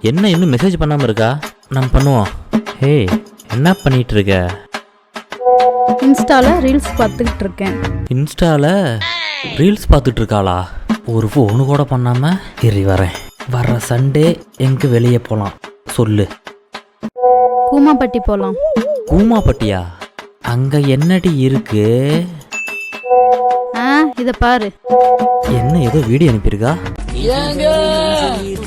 என்ன இன்னும் மெசேஜ் பண்ணாமல் இருக்கா? நம்ம பண்ணுவோம். ஹே, என்ன பண்ணிட்டு இருக்க? இன்ஸ்டால ரீல்ஸ் பார்த்துக்கிட்டு இருக்கேன். இன்ஸ்டால ரீல்ஸ் பார்த்துட்டு இருக்காளா? ஒரு ஃபோனு கூட பண்ணாம வரேன். வர்ற சண்டே எங்கே வெளியே போகலாம் சொல்லு. கூமாப்பட்டி போகலாம். கூமாப்பட்டியா? அங்கே என்னடி இருக்கு? இதை பாரு. என்ன ஏதோ வீடியோ அனுப்பியிருக்கா? ஏங்க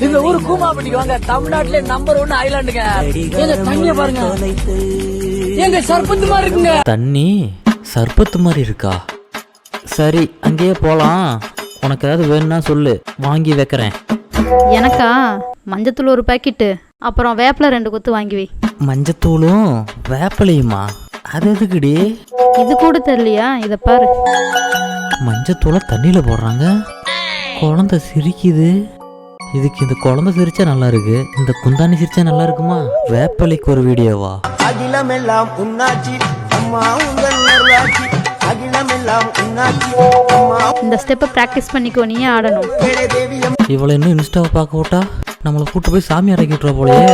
இந்த ஊரு கூமாப்பட்டிக்கு வாங்க. தமிழ்நாட்டுல நம்பர் 1 ஐலாண்டுங்க. எங்க தண்ணிய பாருங்க. எங்க சர்பத்து மாதிரி இருக்குங்க. தண்ணி சர்பத்து மாதிரி இருக்கா? சரி, அங்கேயே போகலாம். உனக்கு ஏதாவது வேணும்னா சொல்லு, வாங்கி வைக்கிறேன். எனக்கா? மஞ்சத்தூள் ஒரு பாக்கெட்டு, அப்புறம் வேப்பில 2 கொத்து வாங்கி வை. மஞ்சத்தூளும் வேப்பலையுமா? அது எதுக்குடி? இது கூட தெரியலையா? இதை பாரு. மஞ்சத்தூளை தண்ணியில் போடுறாங்க. குழந்தை சிரிக்குது. இதுக்கு இந்த குழந்தை சிரிச்சா நல்லா இருக்கு, இந்த குந்தாணி சிரிச்சா நல்லா இருக்குமா? வேப்பலைக்கு ஒரு வீடியோவா? அகிலமெல்லாம் உன்னாட்சி அம்மா உங்கள் நல்லாட்சி. அகிலமெல்லாம் உன்னாட்சி அம்மா. இந்த ஸ்டெப்பை ப்ராக்டிஸ் பண்ணிக்கோ, நீயே ஆடணும். இவளை இன்னும் இன்ஸ்டாவை பார்க்க விட்டா நம்மளை கூட்டு போய் சாமி இறக்கி விட்டுற போலயே.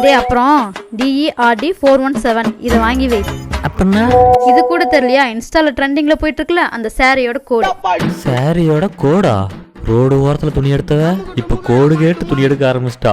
டே, அப்புறம் DERD 417 இதை வாங்கி வை. அப்படின்னா இது கூட தெரியலையா? இன்ஸ்டால ட்ரெண்டிங்ல போயிட்டு இருக்குல்ல, அந்த சாரியோட கோடு. சாரியோட கோடா? ரோடு ஓரத்தில் துணி எடுத்தவ இப்ப கோடு கேட்டு துணி எடுக்க ஆரம்பிச்சிட்டா.